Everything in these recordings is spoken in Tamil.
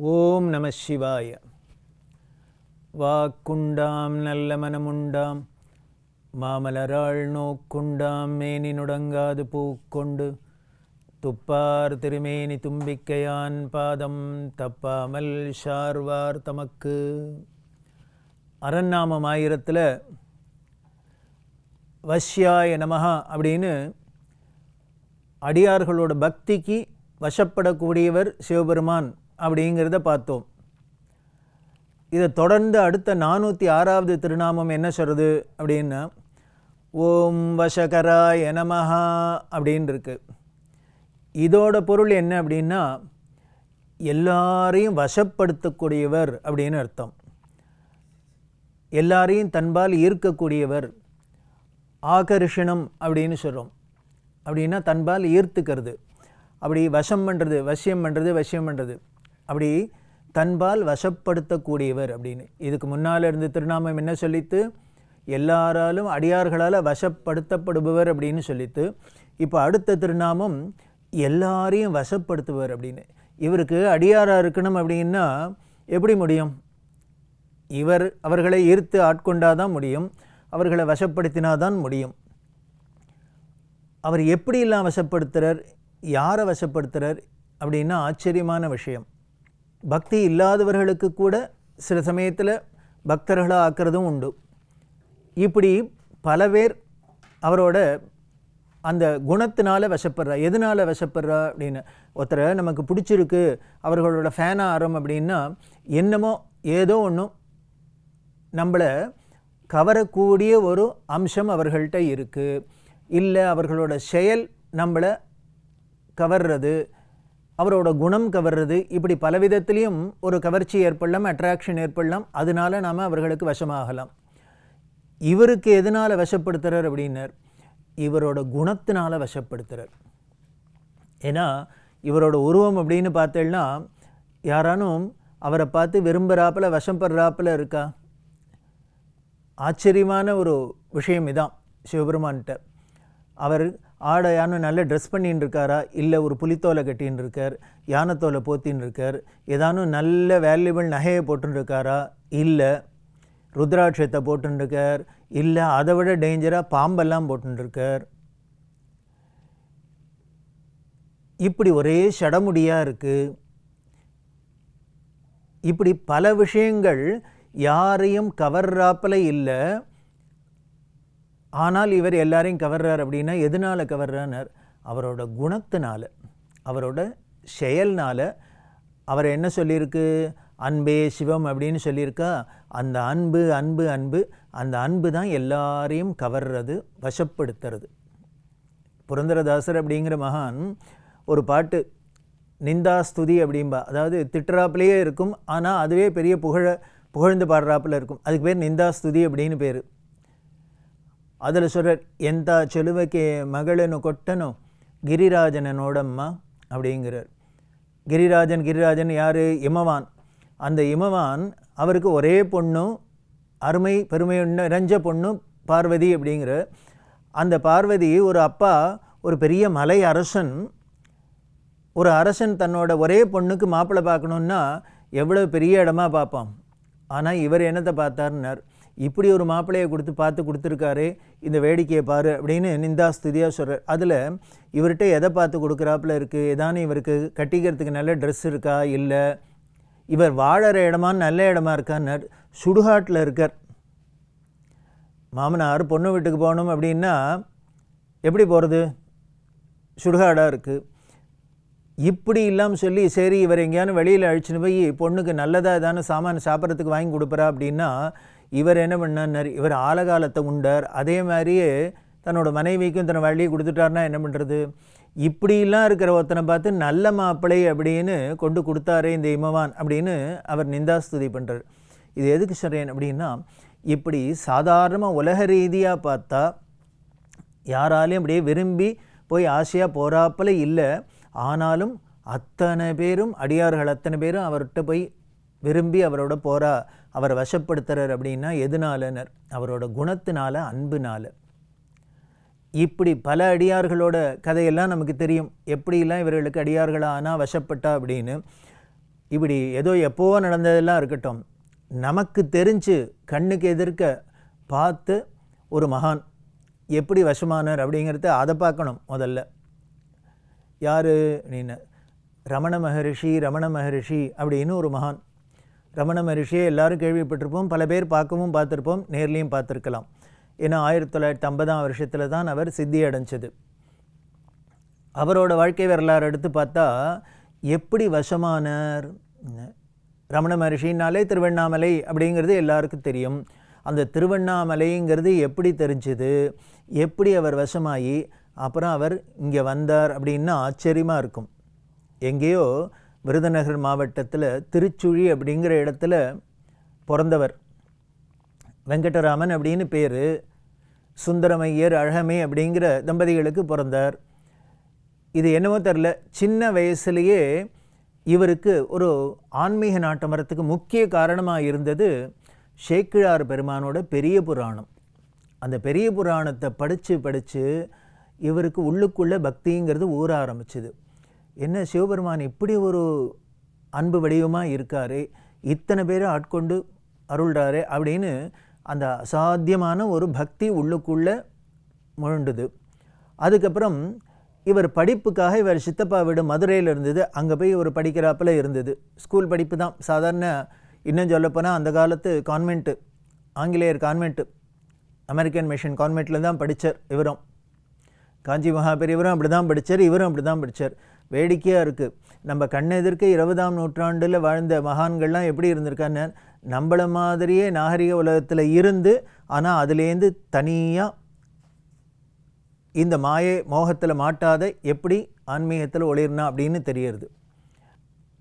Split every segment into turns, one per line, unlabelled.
ஓம் நம சிவாய. வாக்குண்டாம் நல்ல மனமுண்டாம் மாமலராள் நோக்குண்டாம் மேனி நுடங்காது பூக்கொண்டு துப்பார் திருமேனி தும்பிக்கையான் பாதம் தப்பாமல் ஷார்வார் தமக்கு. அரண்நாமம் 1000 வஷ்யாய நமஹா அப்படின்னு அடியார்களோட பக்திக்கு வசப்படக்கூடியவர் சிவபெருமான் அப்படிங்கிறத பார்த்தோம். இதை தொடர்ந்து அடுத்த 406வது திருநாமம் என்ன சொல்கிறது அப்படின்னா ஓம் வசகராய நமஹா அப்படின்னு இருக்கு. இதோட பொருள் என்ன அப்படின்னா எல்லாரையும் வசப்படுத்தக்கூடியவர் அப்படின்னு அர்த்தம். எல்லாரையும் தன்பால் ஈர்க்கக்கூடியவர். ஆகர்ஷணம் அப்படின்னு சொல்கிறோம். அப்படின்னா தன்பால் ஈர்த்துக்கிறது. அப்படி வசம் பண்ணுறது, வசியம் பண்ணுறது, வசியம் பண்ணுறது, அப்படி தன்பால் வசப்படுத்தக்கூடியவர் அப்படின்னு. இதுக்கு முன்னால் இருந்த திருநாமம் என்ன சொல்லித்து? எல்லாராலும் அடியார்களால் வசப்படுத்தப்படுபவர் அப்படின்னு சொல்லித்து. இப்போ அடுத்த திருநாமம் எல்லாரையும் வசப்படுத்துவர் அப்படின்னு. இவருக்கு அடியாராக இருக்கணும் அப்படின்னா எப்படி முடியும்? அவர்களை ஈர்த்து ஆட்கொண்டாதான் முடியும். அவர்களை வசப்படுத்தினாதான் முடியும். அவர் எப்படியெல்லாம் வசப்படுத்துகிறார், யாரை வசப்படுத்துகிறார் அப்படின்னா ஆச்சரியமான விஷயம். பக்தி இல்லாதவர்களுக்கு கூட சில சமயத்தில் பக்தர்களாக ஆக்கிறதும் உண்டு. இப்படி பல பேர் அவரோட அந்த குணத்தினால வசப்படுறா. எதனால் வசப்படுறா அப்படின்னு, ஒருத்தரை நமக்கு பிடிச்சிருக்கு, அவர்களோட ஃபேனாக ஆகிறோம் அப்படின்னா என்னமோ ஏதோ ஒன்றும் நம்மளை கவரக்கூடிய ஒரு அம்சம் அவர்கள்ட்ட இருக்குது. இல்லை அவர்களோட செயல் நம்மளை கவர்றது, அவரோட குணம் கவர்றது, இப்படி பலவிதத்துலேயும் ஒரு கவர்ச்சி ஏற்படலாம், அட்ராக்ஷன் ஏற்படலாம். அதனால நாம் அவர்களுக்கு வசமாகலாம். இவருக்கு எதனால் வசப்படுத்துகிறார் அப்படின்னார், இவரோட குணத்தினால் வசப்படுத்துகிறார். ஏன்னா இவரோட உருவம் அப்படின்னு பார்த்தேன்னா யாரானும் அவரை பார்த்து விரும்புகிறாப்பில் வசப்படுறாப்பில் இருக்கா? ஆச்சரியமான ஒரு விஷயம் இதான் சிவபெருமான்கிட்ட. அவர் யானும் நல்ல ட்ரெஸ் பண்ணின்னு இருக்காரா, இல்லை ஒரு புலித்தோலை கட்டின்னு இருக்கார், யானத்தோலை போத்தின்னு இருக்கார், ஏதானும் நல்ல வேல்யூபிள் நகையை போட்டுன்னு இருக்காரா, இல்லை ருத்ராட்சத்தை போட்டுருக்கார், இல்லை அதை விட டேஞ்சராக பாம்பெல்லாம் போட்டுருக்கார். இப்படி ஒரே சடமுடியாக இருக்குது. இப்படி பல விஷயங்கள் யாரையும் கவர்றாப்பில் இல்லை. ஆனால் இவர் எல்லாரையும் கவர்றார் அப்படின்னா எதனால் கவர்றார்? அவரோட குணத்தினால, அவரோட செயல்னால். அவர் என்ன சொல்லியிருக்கு? அன்பே சிவம் அப்படின்னு சொல்லியிருக்கா. அந்த அன்பு அன்பு அன்பு அந்த அன்பு தான் எல்லாரையும் கவர்றது, வசப்படுத்துறது. புரந்தரதாசர் அப்படிங்கிற மகான் ஒரு பாட்டு நிந்தாஸ்துதி அப்படின்பா. அதாவது திட்டுறாப்புலேயே இருக்கும், ஆனால் அதுவே பெரிய புகழ்ந்து பாடுறாப்பில் இருக்கும். அதுக்கு பேர் நிந்தாஸ்துதி அப்படின்னு பேர். அதில் சொல்கிறார், எந்த செலுவக்கே மகளனு கொட்டனோ கிரிராஜனோடம்மா அப்படிங்கிறார். கிரிராஜன் யார்? இமவான். அந்த இமவான் அவருக்கு ஒரே பொண்ணு, அருமை பெருமை நிறைஞ்ச பொண்ணு பார்வதி அப்படிங்கிற. அந்த பார்வதி ஒரு அப்பா, ஒரு பெரிய மலை அரசன். ஒரு அரசன் தன்னோட ஒரே பொண்ணுக்கு மாப்பிள்ளை பார்க்கணுன்னா எவ்வளோ பெரிய இடமா பார்ப்பான். ஆனால் இவர் என்னத்தை பார்த்தாருன்னார், இப்படி ஒரு மாப்பிள்ளையை பார்த்து கொடுத்துருக்காரு, இந்த வேடிக்கையை பாரு அப்படின்னு நிந்தாஸ்துதியாக சொல்கிறார். அதில் இவர்கிட்ட எதை பார்த்து கொடுக்குறாப்புல இருக்குது? ஏதானு இவருக்கு கட்டிக்கிறதுக்கு நல்ல ட்ரெஸ் இருக்கா, இல்லை இவர் வாழற இடமான்னு நல்ல இடமா இருக்கான்னார். சுடுகாட்டில் இருக்கார். மாமனார் பொண்ணு வீட்டுக்கு போகணும் அப்படின்னா எப்படி போகிறது? சுடுகாடாக இருக்குது. இப்படி இல்லாமல் சொல்லி சரி இவர் எங்கேயானு வெளியில் அழிச்சுன்னு போய் பொண்ணுக்கு நல்லதாக ஏதானு சாமான் சாப்பிட்றதுக்கு வாங்கி கொடுப்பறா அப்படின்னா இவர் என்ன பண்ணார்? இவர் ஆலகாலத்தை உண்டார். அதே மாதிரியே தன்னோட மனைவிக்கும் தன்னை வழியை கொடுத்துட்டார்னா என்ன பண்ணுறது? இப்படிலாம் இருக்கிற ஒருத்தனை பார்த்து நல்ல மாப்பிள்ளை அப்படின்னு கொண்டு கொடுத்தாரே இந்த இமவான் அப்படின்னு அவர் நிந்தாஸ்துதி பண்ணுறார். இது எதுக்கு சொல்கிறேன் அப்படின்னா, இப்படி சாதாரணமாக உலக ரீதியாக பார்த்தா யாராலையும் அப்படியே விரும்பி போய் ஆசையாக போகிறாப்பில் இல்லை. ஆனாலும் அத்தனை பேரும் அடியார்கள் அத்தனை பேரும் அவர்கிட்ட போய் விரும்பி அவரோட போகிறா, அவரை வசப்படுத்துறார். அப்படின்னா எதுனாலனர்? அவரோட குணத்தினால, அன்புனால. இப்படி பல அடியார்களோட கதையெல்லாம் நமக்கு தெரியும். எப்படிலாம் இவர்களுக்கு அடியார்களாக ஆனால் வசப்பட்டா அப்படின்னு. இப்படி ஏதோ எப்போவோ நடந்ததெல்லாம் இருக்கட்டும், நமக்கு தெரிஞ்சு கண்ணுக்கு எதிர்க்க பார்த்து ஒரு மகான் எப்படி வசமானார் அப்படிங்கிறத அதை பார்க்கணும் முதல்ல. யார் அப்படின்னு, ரமண மகரிஷி அப்படின்னு ஒரு மகான். ரமண மகரிஷியை எல்லாரும் கேள்விப்பட்டிருப்போம், பல பேர் பார்க்கவும் பார்த்துருப்போம், நேர்லேயும் பார்த்துருக்கலாம். ஏன்னா 1950ஆம் வருஷத்தில் தான் அவர் சித்தி அடைஞ்சது. அவரோட வாழ்க்கை வரலாறு எடுத்து பார்த்தா எப்படி வசமானார்? ரமண மகரிஷினாலே திருவண்ணாமலை அப்படிங்கிறது எல்லாருக்கும் தெரியும். அந்த திருவண்ணாமலைங்கிறது எப்படி தெரிஞ்சுது, எப்படி அவர் வசமாகி அப்புறம் அவர் இங்கே வந்தார் அப்படின்னா ஆச்சரியமாக இருக்கும். எங்கேயோ விருதுநகர் மாவட்டத்தில் திருச்சுழி அப்படிங்கிற இடத்துல பிறந்தவர். வெங்கடராமன் அப்படின்னு பேர். சுந்தரமையர், அழகமை அப்படிங்கிற தம்பதிகளுக்கு பிறந்தார். இது என்னவோ தெரில, சின்ன வயசுலேயே இவருக்கு ஒரு ஆன்மீக நாட்டம் வரத்துக்கு முக்கிய காரணமாக இருந்தது சேக்கிழார் பெருமானோட பெரிய புராணம். அந்த பெரிய புராணத்தை படித்து இவருக்கு உள்ளுக்குள்ளே பக்திங்கிறது ஊற ஆரம்பிச்சுது. என்ன சிவபெருமான் இப்படி ஒரு அன்பு வடிவமாக இருக்காரு, இத்தனை பேரை ஆட்கொண்டு அருள்றாரு அப்படின்னு அந்த அசாத்தியமான ஒரு பக்தி உள்ளுக்குள்ளே முழண்டுது. அதுக்கப்புறம் இவர் படிப்புக்காக இவர் சித்தப்பா வீடு மதுரையில் இருந்தது, அங்கே போய் இவர் படிக்கிறாப்பில் இருந்தது. ஸ்கூல் படிப்பு தான் சாதாரண. இன்னும் சொல்லப்போனால் அந்த காலத்து கான்வென்ட்டு, ஆங்கிலேயர் கான்வென்ட்டு, அமெரிக்கன் மிஷன் கான்வென்ட்டில் தான் படித்தார் இவரும். காஞ்சி மகாபெரியவரும் அப்படி தான் படித்தார், இவரும் அப்படி தான் படித்தார். வேடிக்கையாக இருக்குது, நம்ம கண்ணெதிர்க்க 20ஆம் நூற்றாண்டில் வாழ்ந்த மகான்கள்லாம் எப்படி இருந்திருக்கான்னு, நம்மள மாதிரியே நாகரிக உலகத்தில் இருந்து ஆனால் அதுலேருந்து தனியாக இந்த மாயை மோகத்தில் மாட்டாத எப்படி ஆன்மீகத்தில் ஒளிர்னா அப்படின்னு தெரியுது.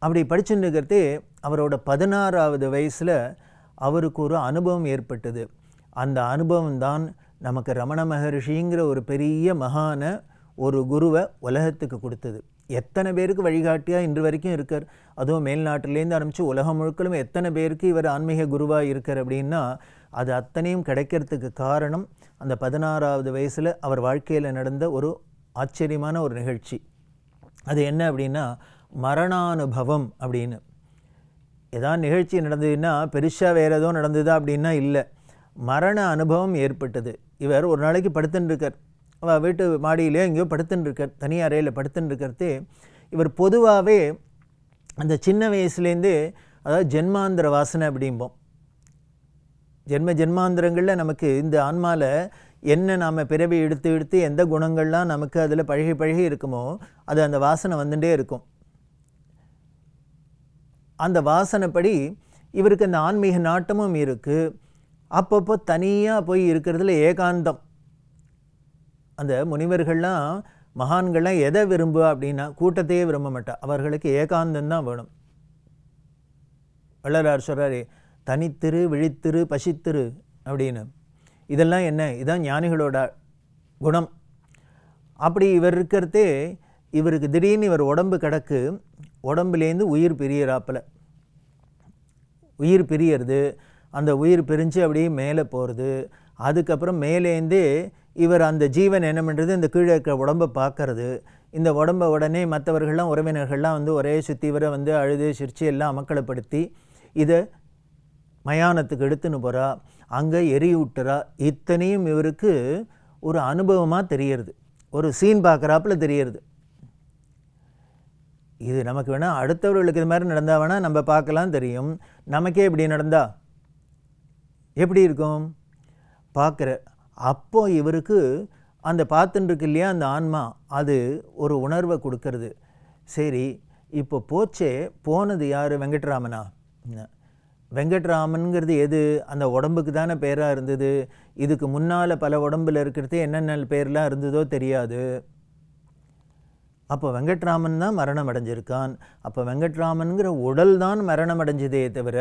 அப்படி படிச்சுட்டு இருக்கிறதே அவரோட 16ஆவது வயசில் அவருக்கு ஒரு அனுபவம் ஏற்பட்டது. அந்த அனுபவம் தான் நமக்கு ரமண மகரிஷிங்கிற ஒரு பெரிய மகான ஒரு குருவை உலகத்துக்கு கொடுத்தது. எத்தனை பேருக்கு வழிகாட்டியாக இன்று வரைக்கும் இருக்கார். அதுவும் மேல்நாட்டிலேருந்து ஆரம்பித்து உலகம் முழுக்களும் எத்தனை பேருக்கு இவர் ஆன்மீக குருவாக இருக்கார் அப்படின்னா அது அத்தனையும் கிடைக்கிறதுக்கு காரணம் அந்த 16ஆவது வயசில் அவர் வாழ்க்கையில் நடந்த ஒரு ஆச்சரியமான ஒரு நிகழ்ச்சி. அது என்ன அப்படின்னா மரணானுபவம் அப்படின்னு. ஏதாவது நிகழ்ச்சி நடந்ததுன்னா பெருசாக வேறு ஏதோ நடந்ததா அப்படின்னா இல்லை, மரண அனுபவம் ஏற்பட்டது. இவர் ஒரு நாளைக்கு படுத்துன்னு இருக்கார், வீட்டு மாடியிலே எங்கேயோ படுத்துன்னு இருக்கார், தனி அறையில் படுத்துன்னு இருக்கிறதே. இவர் பொதுவாகவே அந்த சின்ன வயசுலேருந்தே, அதாவது ஜென்மாந்திர வாசனை அப்படிம்போம், ஜென்மாந்திரங்களில் நமக்கு இந்த ஆன்மாவில் என்ன நாம் பிறவி எடுத்து எந்த குணங்கள்லாம் நமக்கு அதில் பழகி இருக்குமோ அது அந்த வாசனை வந்துட்டே இருக்கும். அந்த வாசனைப்படி இவருக்கு அந்த ஆன்மீக நாட்டமும் இருக்குது. அப்பப்போ தனியாக போய் இருக்கிறதுல ஏகாந்தம். அந்த முனிவர்கள்லாம் மகான்கள்லாம் எதை விரும்புவா அப்படின்னா கூட்டத்தையே விரும்ப மாட்டா, அவர்களுக்கு ஏகாந்தந்தான் வேணும். வள்ளலார் சொல்கிறாரு, தனித்திரு, விழித்திரு, பசித்திரு அப்படின்னு. இதெல்லாம் என்ன? இதுதான் ஞானிகளோட குணம். அப்படி இவர் இருக்கிறதே இவருக்கு திடீர்னு இவர் உடம்பு கிடக்கு, உடம்புலேருந்து உயிர் பிரியறாப்பில். உயிர் பிரியறது, அந்த உயிர் பிரிஞ்சு அப்படியே மேலே போகிறது. அதுக்கப்புறம் மேலேருந்தே இவர் அந்த ஜீவன் என்ன பண்ணுறது, இந்த கீழே இருக்கிற உடம்பை பார்க்கறது. இந்த உடம்பை உடனே மற்றவர்கள்லாம் உறவினர்கள்லாம் வந்து ஒரே சுற்றி வர வந்து அழுது சிரித்து எல்லாம் அமக்கலப்படுத்தி இதை மயானத்துக்கு எடுத்துன்னு போகிறா, அங்கே எரியூட்டுறா. இத்தனையும் இவருக்கு ஒரு அனுபவமாக தெரியறது, ஒரு சீன் பார்க்குறாப்புல தெரியறது. இது நமக்கு வேணால் அடுத்தவர்களுக்கு இது மாதிரி நடந்தால் வேணால் நம்ம பார்க்கலாம் தெரியும். நமக்கே இப்படி நடந்தா எப்படி இருக்கும் பார்க்குற. அப்போ இவருக்கு அந்த பார்த்துட்டுருக்கு இல்லையா அந்த ஆன்மா, அது ஒரு உணர்வை கொடுக்கறது. சரி, இப்போ போனது யார்? வெங்கட்ராமனா? வெங்கட்ராமனுங்கிறது எது? அந்த உடம்புக்கு தானே பேராக இருந்தது. இதுக்கு முன்னால் பல உடம்பில் இருக்கிறது என்னென்ன பேர்லாம் இருந்ததோ தெரியாது. அப்போ வெங்கட்ராமன் தான் மரணம் அடைஞ்சிருக்கான். அப்போ வெங்கட்ராமன்கிற உடல் தான் மரணம் அடைஞ்சதே தவிர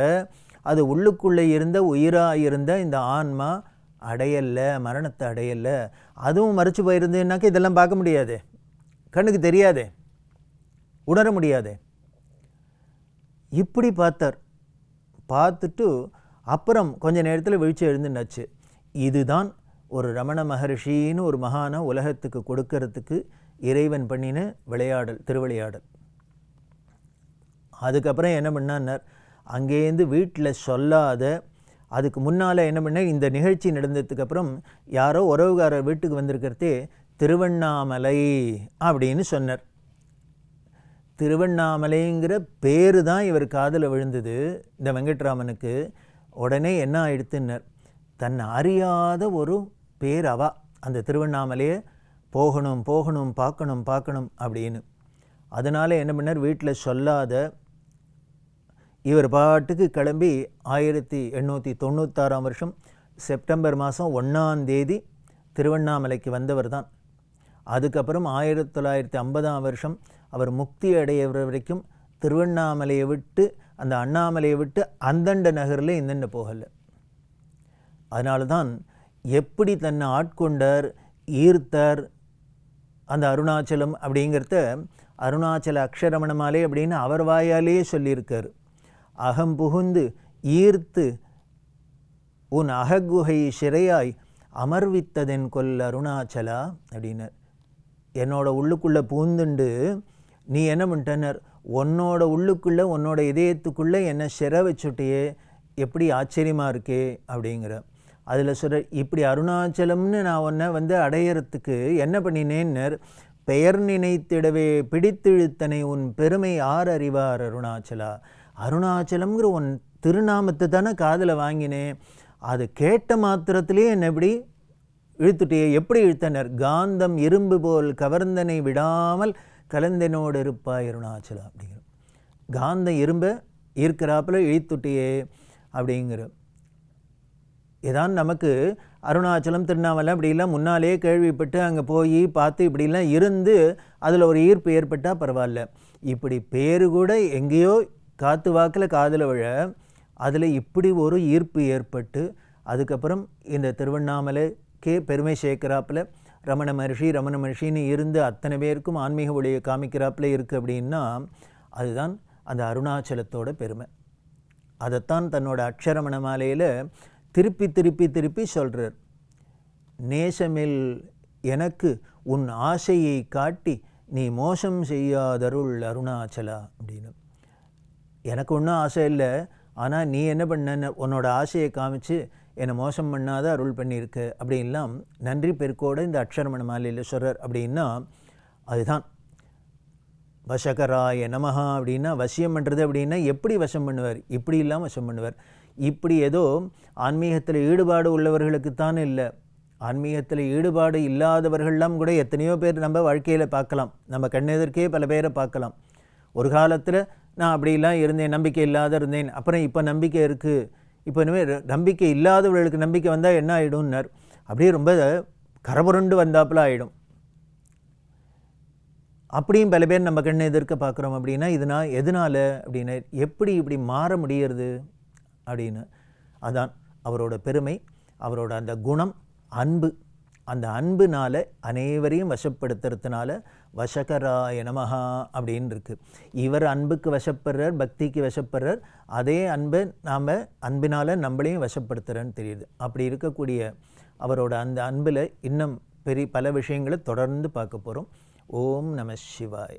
அது உள்ளுக்குள்ளே இருந்த உயிராக இருந்த இந்த ஆன்மா அடையலை, மரணத்தை அடையலை. அதுவும் மறைச்சு போயிருந்தேன்னாக்க இதெல்லாம் பார்க்க முடியாதே, கண்ணுக்கு தெரியாதே, உணர முடியாதே. இப்படி பார்த்தார். பார்த்துட்டு அப்புறம் கொஞ்ச நேரத்தில் விழிச்சு எழுந்துனாச்சு. இதுதான் ஒரு ரமண மகர்ஷின்னு ஒரு மகானை உலகத்துக்கு கொடுக்கறதுக்கு இறைவன் பண்ணின விளையாடல், திருவிளையாடல். அதுக்கப்புறம் என்ன பண்ணார், அங்கேருந்து வீட்டில் சொல்லாத, அதுக்கு முன்னால் என்ன பண்ண, இந்த நிகழ்ச்சி நடந்ததுக்கப்புறம் யாரோ உறவுகாரர் வீட்டுக்கு வந்திருக்கிறதே திருவண்ணாமலை அப்படின்னு சொன்னார். திருவண்ணாமலைங்கிற பேரு தான் இவர் காதில் விழுந்தது இந்த வெங்கட்ராமனுக்கு. உடனே என்ன ஆயிடுத்துன்னர், தன்னை அறியாத ஒரு பேரவா அந்த திருவண்ணாமலையை போகணும் போகணும் பார்க்கணும் பார்க்கணும் அப்படின்னு. அதனால் என்ன பண்ணார், வீட்டில் சொல்லாத இவர் பாட்டுக்கு கிளம்பி 1896 வருஷம் செப்டம்பர் மாதம் 1ஆம் தேதி திருவண்ணாமலைக்கு வந்தவர் தான். அதுக்கப்புறம் 1950 வருஷம் அவர் முக்தி அடையிற வரைக்கும் திருவண்ணாமலையை விட்டு, அந்த அண்ணாமலையை விட்டு அந்தண்ட நகரில் இந்தண்ட போகலை. அதனால தான் எப்படி தன்னை ஆட்கொண்டார், ஈர்த்தார் அந்த அருணாச்சலம் அப்படிங்கிறத அருணாச்சல அக்ஷரமணமாலே அப்படின்னு அவர் வாயாலேயே சொல்லியிருக்கார். அகம் புகுந்து ஈர்த்து உன் அககுகை சிறையாய் அமர்வித்ததென் கொல் அருணாச்சலா அப்படின்னார். என்னோட உள்ளுக்குள்ளே பூந்துண்டு நீ என்ன பண்ணிட்டனர், உன்னோட உள்ளுக்குள்ளே உன்னோட இதயத்துக்குள்ளே என்னை சிறை வச்சுட்டியே, எப்படி ஆச்சரியமாக இருக்கே அப்படிங்கிற. அதில் சொல்கிற, இப்படி அருணாச்சலம்னு நான் உன்னை அடையிறதுக்கு என்ன பண்ணினேன்னர், பெயர் நினைத்திடவே பிடித்திழுத்தனை உன் பெருமை ஆர் அறிவார் அருணாச்சலா. அருணாச்சலம்ங்கிற உன் திருநாமத்தை தானே காதில் வாங்கினேன், அது கேட்ட மாத்திரத்திலே என்னை எப்படி இழுத்துட்டியே, எப்படி இழுத்தனர், காந்தம் இரும்பு போல் கவர்ந்தனை விடாமல் கலந்தனோடு இருப்பாய் அருணாச்சலா அப்படிங்கிற. காந்தம் இரும்பை ஈர்க்கிறாப்பில் இழுத்துட்டியே அப்படிங்கிற. இதான் நமக்கு அருணாச்சலம் திருவண்ணாமலை அப்படிலாம் முன்னாலே கேள்விப்பட்டு அங்கே போய் பார்த்து இப்படிலாம் இருந்து அதில் ஒரு ஈர்ப்பு ஏற்பட்டால் பரவாயில்ல. இப்படி பேரு கூட எங்கேயோ காற்று வாக்கில் காதில் விழ அதில் இப்படி ஒரு ஈர்ப்பு ஏற்பட்டு அதுக்கப்புறம் இந்த திருவண்ணாமலைக்கே பெருமை சேர்க்கிறாப்பில் ரமண மகர்ஷின்னு இருந்து அத்தனை பேருக்கும் ஆன்மீக ஒளியை காமிக்கிறாப்பில் இருக்குது அப்படின்னா அதுதான் அந்த அருணாச்சலத்தோட பெருமை. அதைத்தான் தன்னோட அக்ஷரமண மாலையில் திருப்பி திருப்பி திருப்பி சொல்கிறார். நேசமில் எனக்கு உன் ஆசையை காட்டி நீ மோசம் செய்யாதருள் அருணாச்சலா அப்படின்னு. எனக்கு ஒன்றும் ஆசை இல்லை, ஆனால் நீ என்ன பண்ண, உன்னோட ஆசையை காமிச்சு என்னை மோசம் பண்ணாத அருள் பண்ணியிருக்க அப்படின்லாம் நன்றி பெருக்கோடு இந்த அக்ஷரமண மாலையில் சொல்கிறார். அப்படின்னா அதுதான் வசகராய நமஹா அப்படின்னா வசியம் பண்ணுறது. அப்படின்னா எப்படி வசம் பண்ணுவார், இப்படி இல்லாமல் வசம் பண்ணுவார். இப்படி ஏதோ ஆன்மீகத்தில் ஈடுபாடு உள்ளவர்களுக்குத்தான் இல்லை, ஆன்மீகத்தில் ஈடுபாடு இல்லாதவர்கள்லாம் கூட எத்தனையோ பேர் நம்ம வாழ்க்கையில் பார்க்கலாம், நம்ம கண்ணெதிர்க்கே பல பேரை பார்க்கலாம். ஒரு காலத்தில் நான் அப்படிலாம் இருந்தேன், நம்பிக்கை இல்லாத இருந்தேன், அப்புறம் இப்போ நம்பிக்கை இருக்குது, இப்போ இனிமேல் நம்பிக்கை இல்லாதவர்களுக்கு நம்பிக்கை வந்தால் என்ன ஆகிடும்னார், அப்படியே ரொம்ப கரபுரண்டு வந்தாப்புல ஆகிடும். அப்படியும் பல பேர் நம்ம கண்ணை எதிர்க்க பார்க்குறோம். அப்படின்னா எதனால் அப்படின்னு, எப்படி இப்படி மாற முடியறது அப்படின்னு. அதான் அவரோட பெருமை, அவரோட அந்த குணம், அன்பு. அந்த அன்புனால் அனைவரையும் வசப்படுத்துறதுனால வசகராய நமஹா அப்படின்னு இருக்குது. இவர் அன்புக்கு வசப்படுறார், பக்திக்கு வசப்படுறார். அதே அன்பை நாம் அன்பினால் நம்மளையும் வசப்படுத்துகிறேன்னு தெரியுது. அப்படி இருக்கக்கூடிய அவரோட அந்த அன்பில் இன்னும் பல விஷயங்களை தொடர்ந்து பார்க்க போகிறோம். ஓம் நம சிவாய.